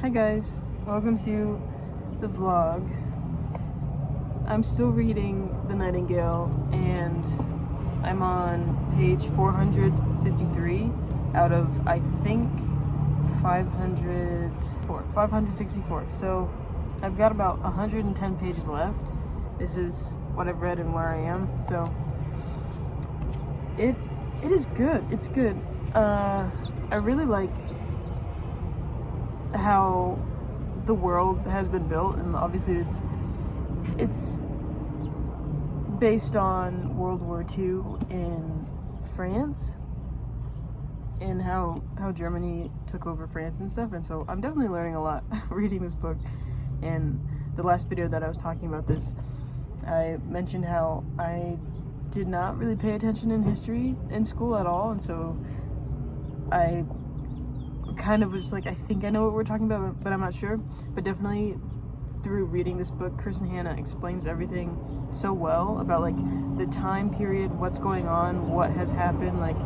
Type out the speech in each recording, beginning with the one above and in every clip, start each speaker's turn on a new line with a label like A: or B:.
A: Hi guys, welcome to the vlog. I'm still reading The Nightingale and I'm on page 453 out of, I think, 564. So I've got about 110 pages left. This is what I've read and where I am. So it is good. It's good. I really like how the world has been built, and obviously it's based on World War II in France and how Germany took over France and stuff. And so I'm definitely learning a lot reading this book. And the last video that I was talking about this, I mentioned how I did not really pay attention in history in school at all, and so I kind of was like, I think I know what we're talking about, but I'm not sure. But definitely through reading this book, Kirsten Hanna explains everything so well about like the time period, what's going on, what has happened, like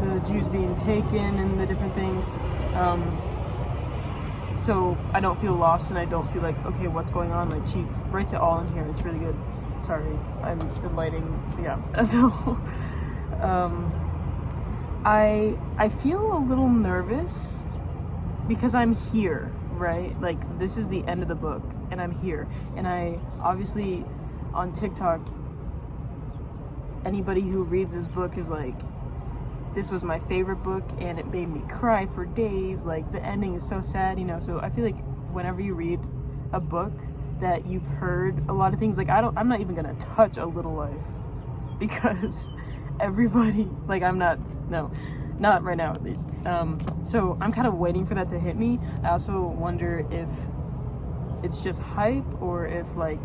A: the Jews being taken and the different things. So I don't feel lost and I don't feel like, okay, what's going on? Like she writes it all in here. It's really good. Sorry, the lighting, yeah. So I feel a little nervous because I'm here, right? Like this is the end of the book and I'm here. And I obviously on TikTok, anybody who reads this book is like, this was my favorite book and it made me cry for days. Like the ending is so sad, you know? So I feel like whenever you read a book that you've heard a lot of things, like I'm not even gonna touch A Little Life because everybody, like not right now at least. So I'm kind of waiting for that to hit me. I also wonder if it's just hype or if like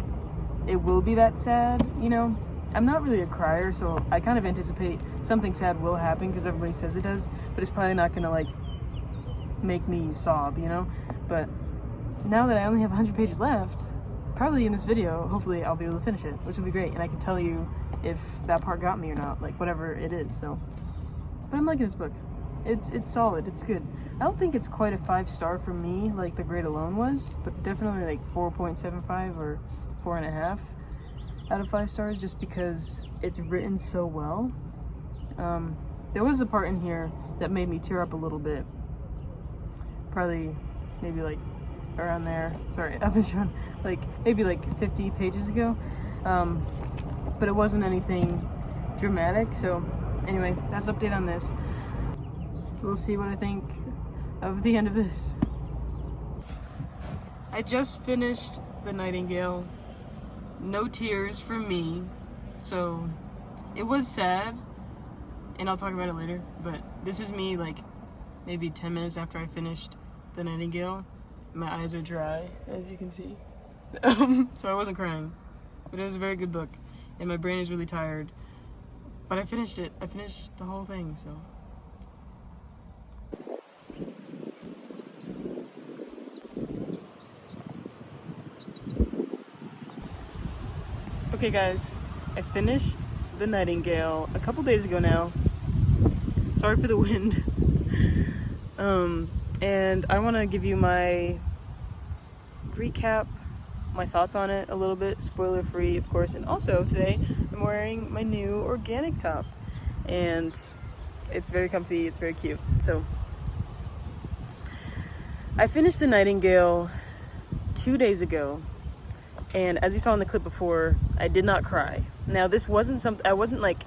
A: it will be that sad, you know? I'm not really a crier, so I kind of anticipate something sad will happen because everybody says it does, but it's probably not gonna like make me sob, you know? But now that I only have 100 pages left, probably in this video, hopefully I'll be able to finish it, which will be great, and I can tell you if that part got me or not, like whatever it is. So, but I'm liking this book. It's solid. It's good. I don't think it's quite a 5-star for me like The Great Alone was, but definitely like 4.75 or 4.5 out of 5 stars, just because it's written so well. There was a part in here that made me tear up a little bit. Probably maybe like around there. Sorry, I've been showing like maybe like 50 pages ago. But it wasn't anything dramatic. So anyway, that's an update on this. We'll see what I think of the end of this. I just finished The Nightingale. No tears from me. So it was sad, and I'll talk about it later, but this is me like maybe 10 minutes after I finished The Nightingale. My eyes are dry, as you can see. So I wasn't crying, but it was a very good book, and my brain is really tired. But I finished it. I finished the whole thing, so. Okay guys, I finished The Nightingale a couple days ago now. Sorry for the wind. And I want to give you my recap, my thoughts on it a little bit, spoiler free of course. And also today I'm wearing my new organic top and it's very comfy, it's very cute. So I finished The Nightingale 2 days ago, and as you saw in the clip before, I did not cry. Now this wasn't something, I wasn't like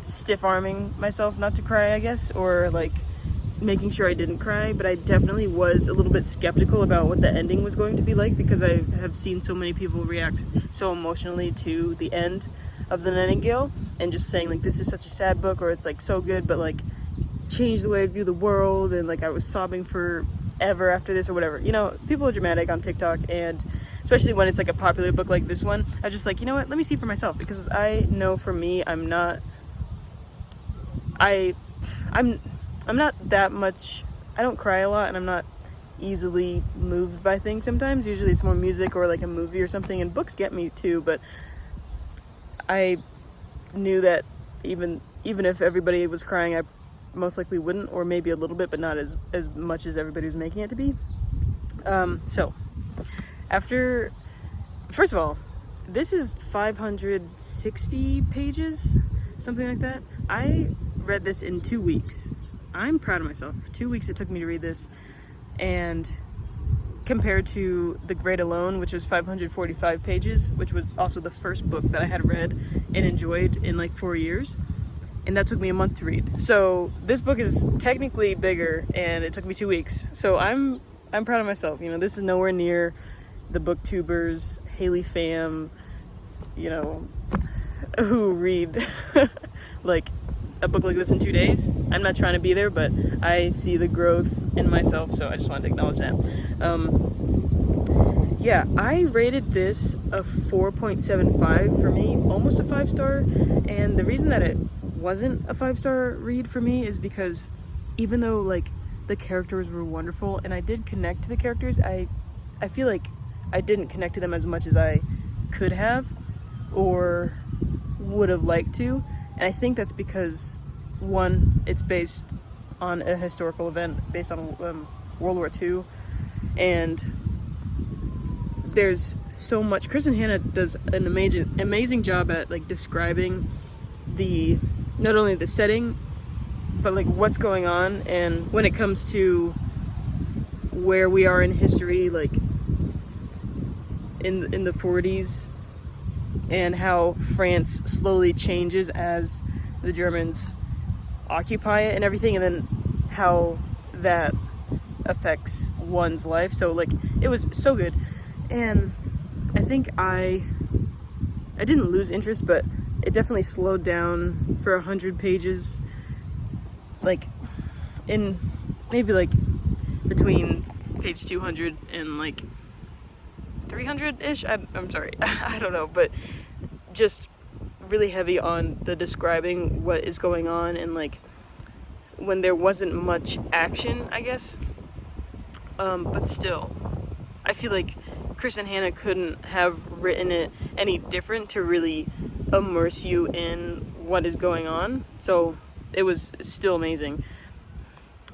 A: stiff arming myself not to cry, I guess, or like making sure I didn't cry, but I definitely was a little bit skeptical about what the ending was going to be like because I have seen so many people react so emotionally to the end of The Nightingale and just saying like this is such a sad book, or it's like so good but like changed the way I view the world, and like I was sobbing forever after this or whatever. You know, people are dramatic on TikTok, and especially when it's like a popular book like this one, I was just like, you know what, let me see for myself, because I know for me, I'm not that much, I don't cry a lot, and I'm not easily moved by things sometimes. Usually it's more music or like a movie or something, and books get me too, but I knew that even if everybody was crying, I most likely wouldn't, or maybe a little bit, but not as much as everybody was making it to be. So after, first of all, this is 560 pages, something like that. I read this in 2 weeks. I'm proud of myself. 2 weeks it took me to read this, and compared to The Great Alone, which was 545 pages, which was also the first book that I had read and enjoyed in like 4 years, and that took me a month to read. So this book is technically bigger, and it took me 2 weeks. So I'm proud of myself. You know, this is nowhere near the booktubers, Haley Pham, you know, who read like a book like this in 2 days. I'm not trying to be there, but I see the growth in myself, so I just wanted to acknowledge that. Yeah, I rated this a 4.75 for me, almost a 5-star, and the reason that it wasn't a 5-star read for me is because even though like the characters were wonderful and I did connect to the characters, I feel like I didn't connect to them as much as I could have or would have liked to. And I think that's because, one, it's based on a historical event based on World War II, and there's so much. Kristen Hanna does an amazing job at like describing not only the setting, but like what's going on, and when it comes to where we are in history, like in the 40s, and how France slowly changes as the Germans occupy it and everything, and then how that affects one's life. So like it was so good, and I think I didn't lose interest, but it definitely slowed down for 100 pages, like in maybe like between page 200 and like 300-ish. I'm sorry, I don't know, but just really heavy on the describing what is going on, and like when there wasn't much action, I guess. But still, I feel like Kristen Hanna couldn't have written it any different to really immerse you in what is going on. So it was still amazing.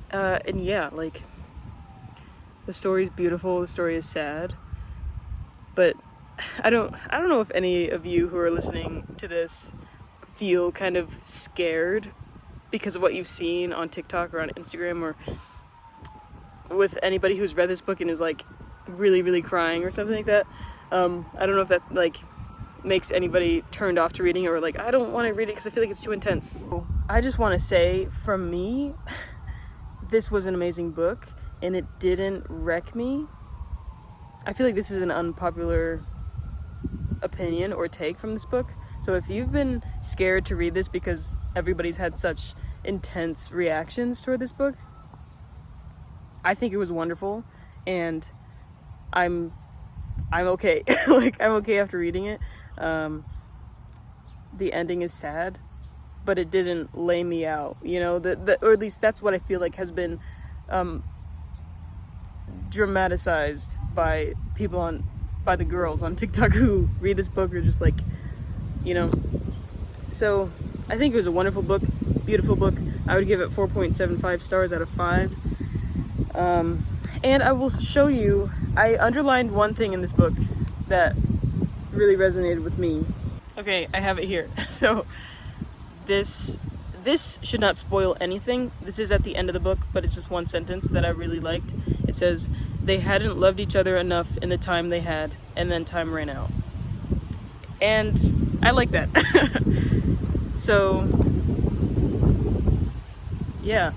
A: And yeah, like the story is beautiful, the story is sad. But I don't know if any of you who are listening to this feel kind of scared because of what you've seen on TikTok or on Instagram, or with anybody who's read this book and is like really, really crying or something like that. I don't know if that like makes anybody turned off to reading it, or like I don't want to read it because I feel like it's too intense. I just want to say, from me, this was an amazing book and it didn't wreck me. I feel like this is an unpopular opinion or take from this book. So if you've been scared to read this because everybody's had such intense reactions toward this book, I think it was wonderful, and I'm okay. Like I'm okay after reading it. The ending is sad, but it didn't lay me out, you know, or at least that's what I feel like has been dramatized by by the girls on TikTok who read this book, or just like, you know. So I think it was a wonderful book, beautiful book. I would give it 4.75 stars out of 5. And I will show you, I underlined one thing in this book that really resonated with me. Okay, I have it here. So this should not spoil anything. This is at the end of the book, but it's just one sentence that I really liked. It says, "They hadn't loved each other enough in the time they had, and then time ran out." And I like that. So, yeah.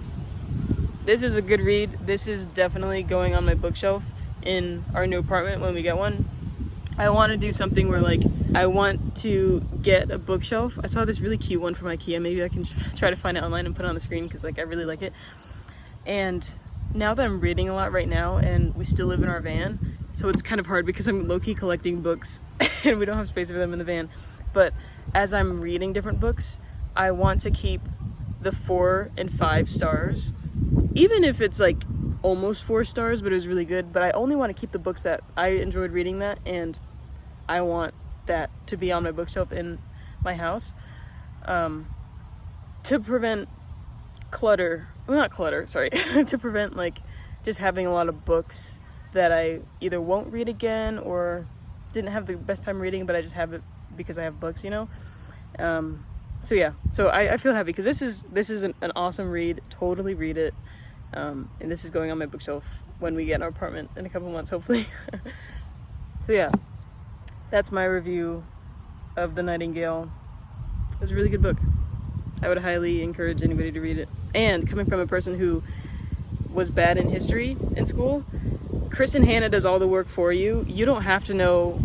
A: This is a good read. This is definitely going on my bookshelf in our new apartment when we get one. I want to do something where, like, I want to get a bookshelf. I saw this really cute one from IKEA. Maybe I can try to find it online and put it on the screen, because, like, I really like it. And now that I'm reading a lot right now, and we still live in our van, so it's kind of hard because I'm low-key collecting books and we don't have space for them in the van. But as I'm reading different books, I want to keep the 4 and 5 stars, even if it's like almost 4 stars, but it was really good. But I only want to keep the books that I enjoyed reading that, and I want that to be on my bookshelf in my house, to prevent clutter, well, not clutter, sorry, to prevent like just having a lot of books that I either won't read again or didn't have the best time reading, but I just have it because I have books, you know? So yeah, so I feel happy because this is an awesome read. Totally read it. And this is going on my bookshelf when we get our apartment in a couple months, hopefully. So yeah, that's my review of The Nightingale. It was a really good book. I would highly encourage anybody to read it. And coming from a person who was bad in history in school, Kristen Hanna does all the work for you. You don't have to know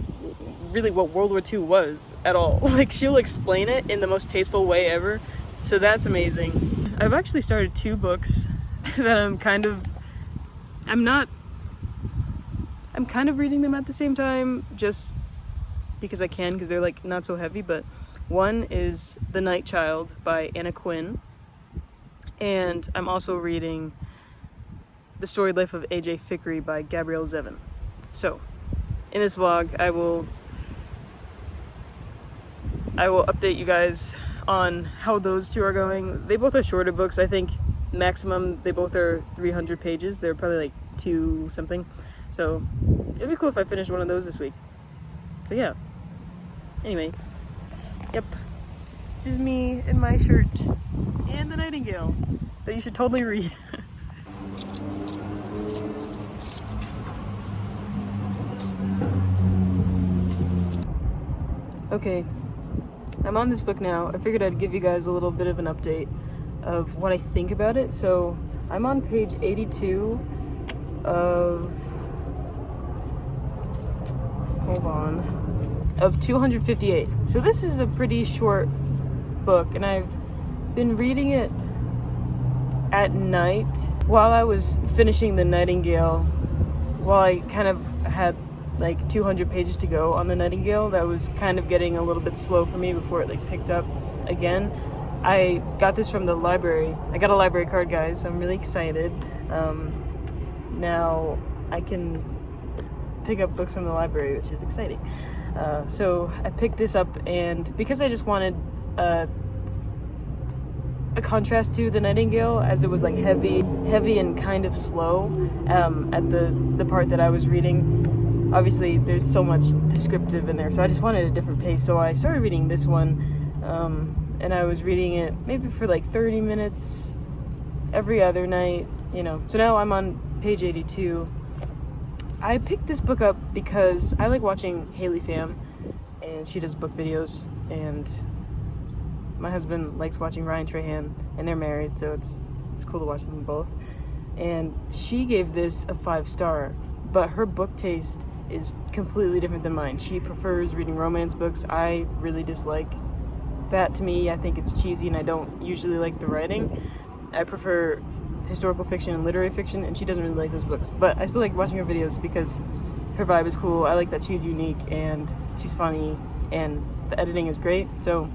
A: really what World War II was at all. Like, she'll explain it in the most tasteful way ever. So that's amazing. I've actually started 2 books that I'm kind of reading them at the same time just because I can, because they're like not so heavy. But one is The Night Child by Anna Quinn, and I'm also reading The Storied Life of A.J. Fikry by Gabrielle Zevin. So in this vlog I will update you guys on how those 2 are going. They both are shorter books. I think maximum they both are 300 pages. They're probably like 2 something. So it'd be cool if I finished one of those this week. So yeah. Anyway. Yep. This is me in my shirt and The Nightingale that you should totally read. Okay. I'm on this book now. I figured I'd give you guys a little bit of an update of what I think about it. So I'm on page 82 of 258. So this is a pretty short book, and I've been reading it at night while I was finishing The Nightingale. While I kind of had like 200 pages to go on The Nightingale, that was kind of getting a little bit slow for me before it like picked up again. I got this from the library. I got a library card, guys, so I'm really excited. Now I can pick up books from the library, which is exciting. So I picked this up, and because I just wanted a contrast to The Nightingale, as it was like heavy and kind of slow at the part that I was reading. Obviously there's so much descriptive in there, so I just wanted a different pace. So I started reading this one, and I was reading it maybe for like 30 minutes every other night, you know. So now I'm on page 82. I picked this book up because I like watching Haley Pham, and she does book videos, and my husband likes watching Ryan Trahan, and they're married, so it's cool to watch them both. And she gave this a 5-star, but her book taste is completely different than mine. She prefers reading romance books. I really dislike that. To me, I think it's cheesy, and I don't usually like the writing. I prefer historical fiction and literary fiction, and she doesn't really like those books. But I still like watching her videos because her vibe is cool. I like that she's unique, and she's funny, and the editing is great. So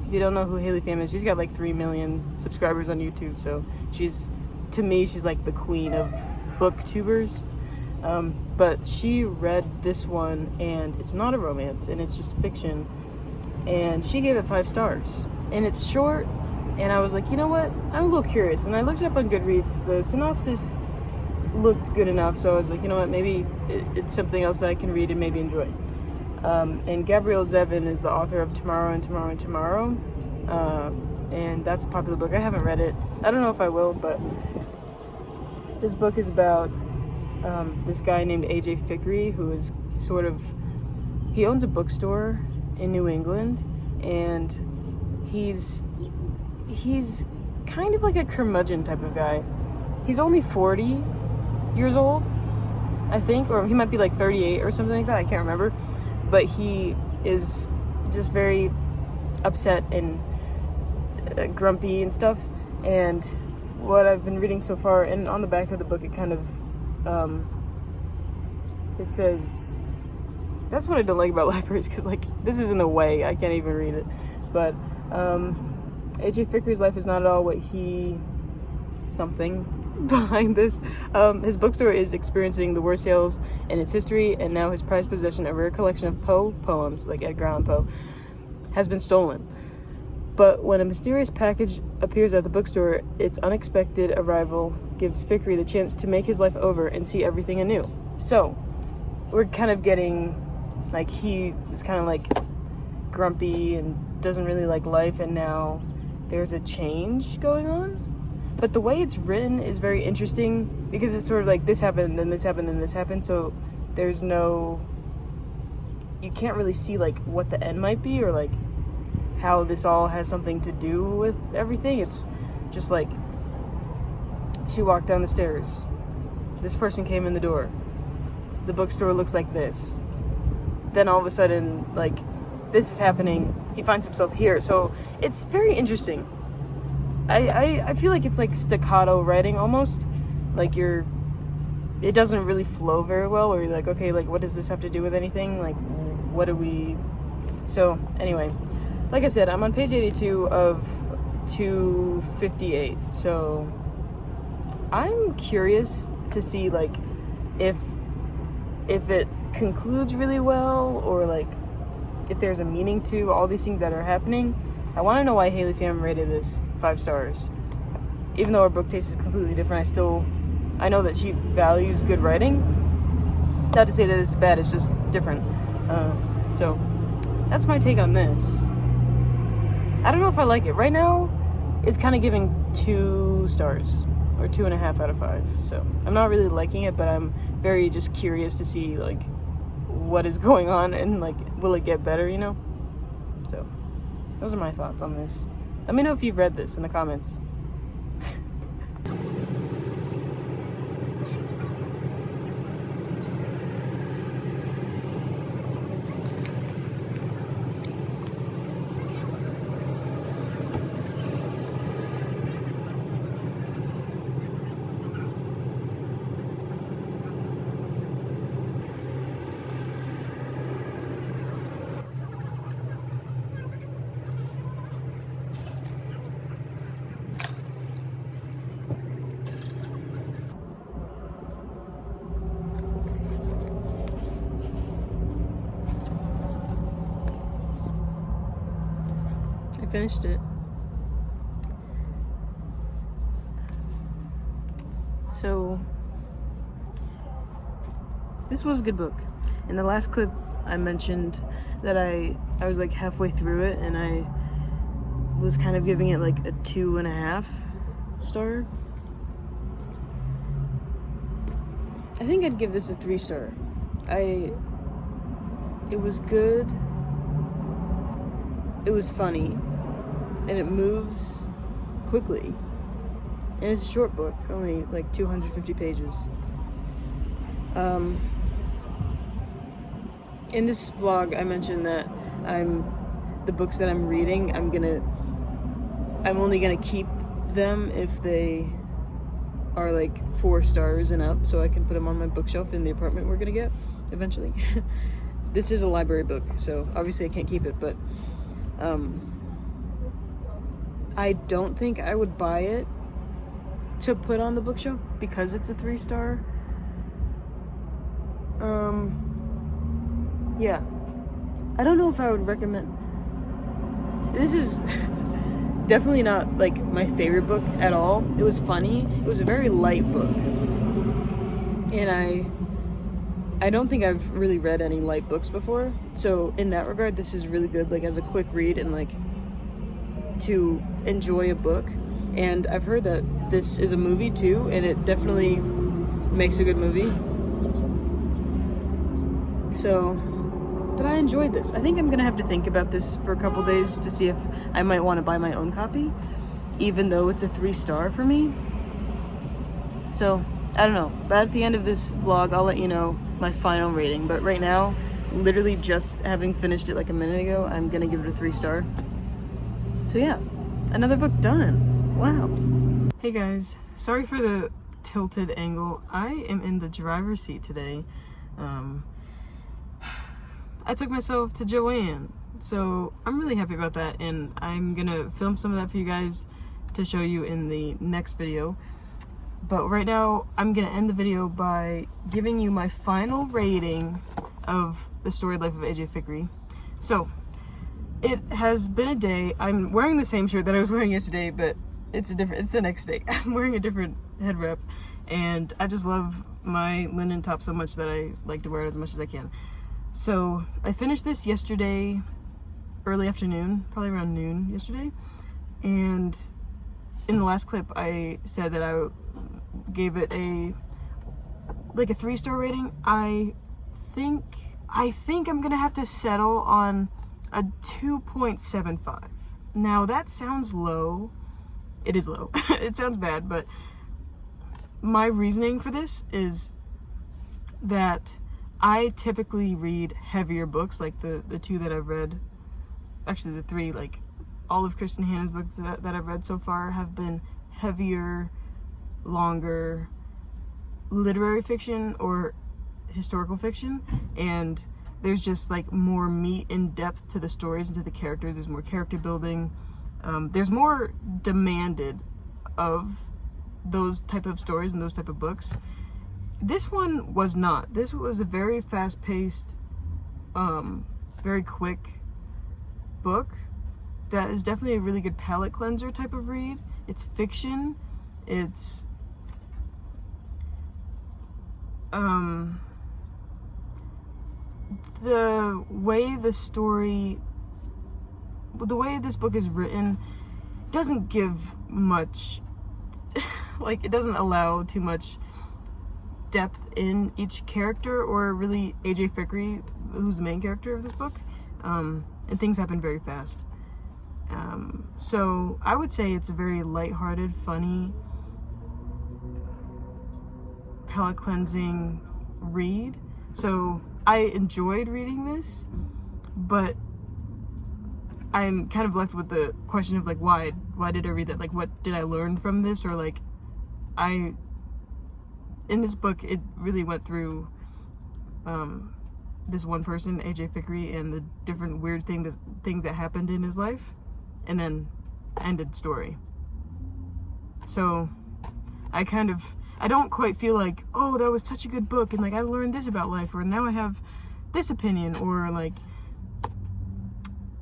A: if you don't know who Haley Pham is, she's got like 3 million subscribers on YouTube. So to me, she's like the queen of booktubers. But she read this one, and it's not a romance, and it's just fiction, and she gave it 5 stars. And it's short, and I was like, you know what, I'm a little curious, and I looked it up on Goodreads. The synopsis looked good enough, so I was like, you know what, maybe it's something else that I can read and maybe enjoy. And Gabrielle Zevin is the author of Tomorrow and Tomorrow and Tomorrow, and that's a popular book. I haven't read it. I don't know if I will, but this book is about this guy named A.J. Fikry, who is he owns a bookstore in New England, and he's kind of like a curmudgeon type of guy. He's only 40 years old, I think, or he might be like 38 or something like that, I can't remember, but he is just very upset and grumpy and stuff. And what I've been reading so far, and on the back of the book, it kind of it says, that's what I don't like about libraries, because like this is in the way, I can't even read it. But A.J. Fikry's life is not at all what something behind this. His bookstore is experiencing the worst sales in its history, and now his prized possession, a rare collection of Poe poems, like Edgar Allan Poe, has been stolen. But when a mysterious package appears at the bookstore, its unexpected arrival gives Fikry the chance to make his life over and see everything anew. So, we're kind of getting, like, he is kind of, like, grumpy and doesn't really like life, and now there's a change going on. But the way it's written is very interesting, because it's sort of like this happened, then this happened, then this happened, so there's no... you can't really see, like, what the end might be, or, like, how this all has something to do with everything. It's just like, she walked down the stairs, this person came in the door, the bookstore looks like this, then all of a sudden, like, this is happening, he finds himself here. So it's very interesting. I feel like it's like staccato writing almost, like it doesn't really flow very well, or you're like, okay, like, what does this have to do with anything, like, what do we... So anyway, like I said, I'm on page 82 of 258, so I'm curious to see, like, if it concludes really well, or, like, if there's a meaning to all these things that are happening. I want to know why Haley Pham rated this 5 stars. Even though our book taste is completely different, I know that she values good writing. Not to say that it's bad, it's just different. So that's my take on this. I don't know if I like it. Right now, it's kind of giving 2 stars, or 2.5 out of 5. So I'm not really liking it, but I'm very just curious to see, like, what is going on, and, like, will it get better, you know? So those are my thoughts on this. Let me know if you've read this in the comments. I finished it. So this was a good book. In the last clip I mentioned that I was like halfway through it, and I was kind of giving it like a 2.5 star. I think I'd give this a 3 star. It was good, it was funny, and it moves quickly. And it's a short book, only like 250 pages. In this vlog, I mentioned that the books that I'm reading, I'm only gonna keep them if they are like 4 stars and up, so I can put them on my bookshelf in the apartment we're gonna get eventually. This is a library book, so obviously I can't keep it, but I don't think I would buy it to put on the bookshelf because it's a 3 star. Yeah. I don't know if I would recommend... This is definitely not like my favorite book at all. It was funny. It was a very light book. And I don't think I've really read any light books before. So in that regard, this is really good, like as a quick read and like to enjoy a book. And I've heard that this is a movie too, and it definitely makes a good movie. So, but I enjoyed this. I think I'm gonna have to think about this for a couple days to see if I might want to buy my own copy, even though it's a 3 star for me. So, I don't know. But at the end of this vlog, I'll let you know my final rating. But right now, literally just having finished it like a minute ago, I'm gonna give it a 3 star. So yeah, another book done. Wow. Hey guys, sorry for the tilted angle. I am in the driver's seat today. I took myself to Joanne, so I'm really happy about that, and I'm gonna film some of that for you guys to show you in the next video. But right now, I'm gonna end the video by giving you my final rating of The Storied Life of AJ Fikry. So, It has been a day. I'm wearing the same shirt that I was wearing yesterday, but it's the next day. I'm wearing a different head wrap, and I just love my linen top so much that I like to wear it as much as I can. So I finished this yesterday, early afternoon, probably around noon yesterday, and in the last clip I said that I gave it a 3-star rating. I think I'm gonna have to settle on a 2.75. Now that sounds low. It is low. It sounds bad, but my reasoning for this is that I typically read heavier books, like the two that I've read, actually the three, like all of Kristen Hannah's books that I've read so far have been heavier, longer, literary fiction or historical fiction, and there's just like more meat and depth to the stories and to the characters. There's more character building. There's more demanded of those type of stories and those type of books. This one was not. This was a very fast-paced, very quick book that is definitely a really good palate cleanser type of read. It's fiction. It's the way this book is written doesn't give much like, it doesn't allow too much depth in each character, or really AJ Fikry, who's the main character of this book, and things happen very fast. So I would say it's a very lighthearted, funny, palate cleansing read. So I enjoyed reading this, but I'm kind of left with the question of like, why did I read that? Like, what did I learn from this? Or like, in this book, it really went through this one person, AJ Fikry, and the different weird things that happened in his life, and then ended story. So I don't quite feel like, oh, that was such a good book, and like I learned this about life, or now I have this opinion, or like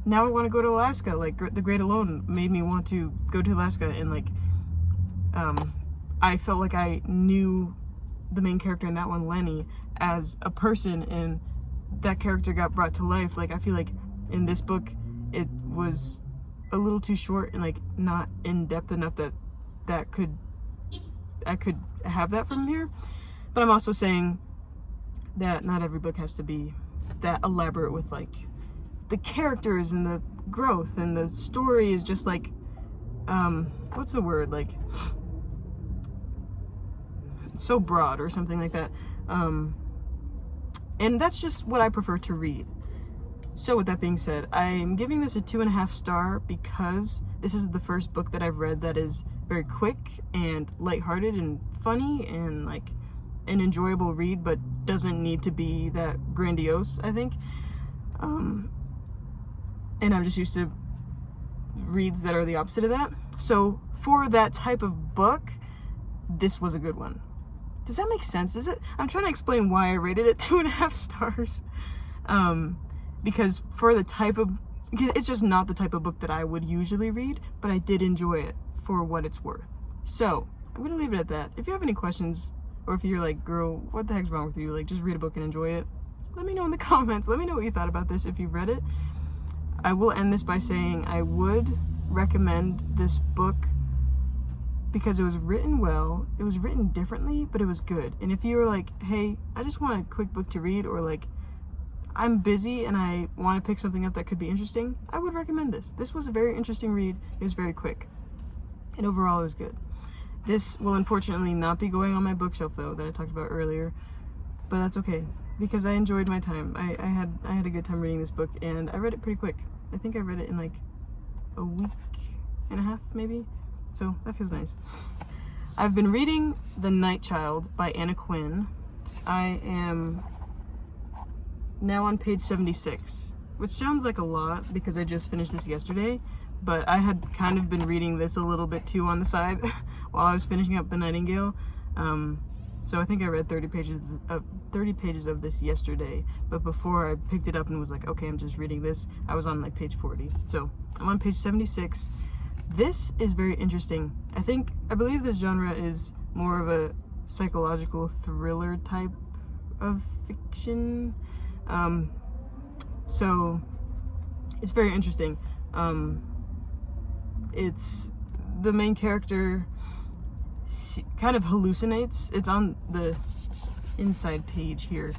A: now I want to go to Alaska. Like The Great Alone made me want to go to Alaska, and like I felt like I knew the main character in that one, Lenny, as a person, and that character got brought to life. Like I feel like in this book it was a little too short and like not in depth enough that I could have that from here. But I'm also saying that not every book has to be that elaborate with like the characters and the growth, and the story is just like what's the word, like so broad or something like that, and that's just what I prefer to read. So with that being said, I'm giving this a 2.5 star because this is the first book that I've read that is very quick and lighthearted and funny and like an enjoyable read, but doesn't need to be that grandiose, I think. And I'm just used to reads that are the opposite of that. So for that type of book, this was a good one. Does that make sense? I'm trying to explain why I rated it 2.5 stars. Because it's just not the type of book that I would usually read, but I did enjoy it for what it's worth. So I'm gonna leave it at that. If you have any questions, or if you're like, girl, what the heck's wrong with you? Like, just read a book and enjoy it. Let me know in the comments. Let me know what you thought about this if you've read it. I will end this by saying I would recommend this book because it was written well, it was written differently, but it was good. And if you're like, hey, I just want a quick book to read, or like, I'm busy and I want to pick something up that could be interesting, I would recommend this. This was a very interesting read. It was very quick. And overall, it was good. This will unfortunately not be going on my bookshelf, though, that I talked about earlier. But that's okay, because I enjoyed my time. I had a good time reading this book, and I read it pretty quick. I think I read it in like a week and a half, maybe. So that feels nice. I've been reading The Night Child by Anna Quinn. I am now on page 76, which sounds like a lot because I just finished this yesterday, but I had kind of been reading this a little bit too on the side while I was finishing up The Nightingale. So I think I read 30 pages of this yesterday, but before I picked it up and was like, okay, I'm just reading this, I was on like page 40. So I'm on page 76. This is very interesting. I believe this genre is more of a psychological thriller type of fiction. So it's very interesting. It's the main character kind of hallucinates. It's on the inside page here.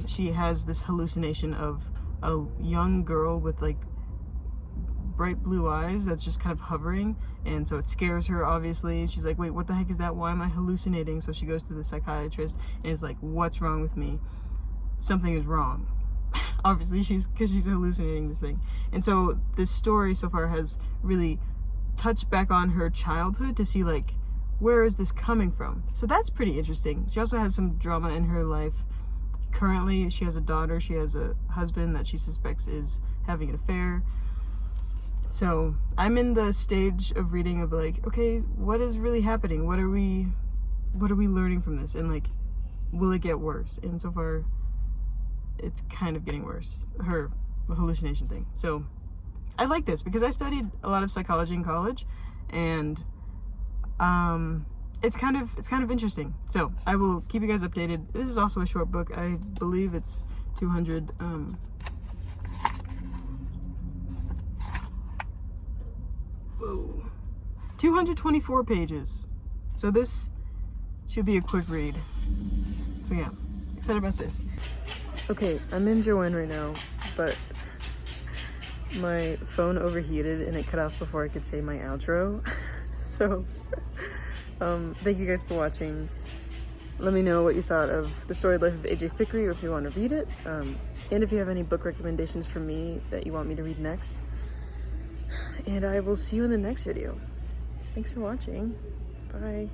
A: She has this hallucination of a young girl with like bright blue eyes that's just kind of hovering, and so it scares her, obviously. She's like, wait, what the heck is that? Why am I hallucinating? So she goes to the psychiatrist and is like, what's wrong with me? Something is wrong. Obviously, because she's hallucinating this thing. And so this story so far has really touched back on her childhood to see like, where is this coming from? So that's pretty interesting. She also has some drama in her life. Currently, she has a daughter. She has a husband that she suspects is having an affair. So I'm in the stage of reading of like, okay, what is really happening? What are we learning from this? And like, will it get worse? And so far, it's kind of getting worse. Her hallucination thing. So I like this because I studied a lot of psychology in college, and it's kind of interesting. So I will keep you guys updated. This is also a short book. I believe it's 200. 224 pages. So this should be a quick read. So yeah, excited about this. Okay, I'm in Joanne right now, but my phone overheated and it cut off before I could say my outro. So thank you guys for watching. Let me know what you thought of The Storied Life of AJ Fikry, or if you want to read it. And if you have any book recommendations for me that you want me to read next. And I will see you in the next video. Thanks for watching. Bye.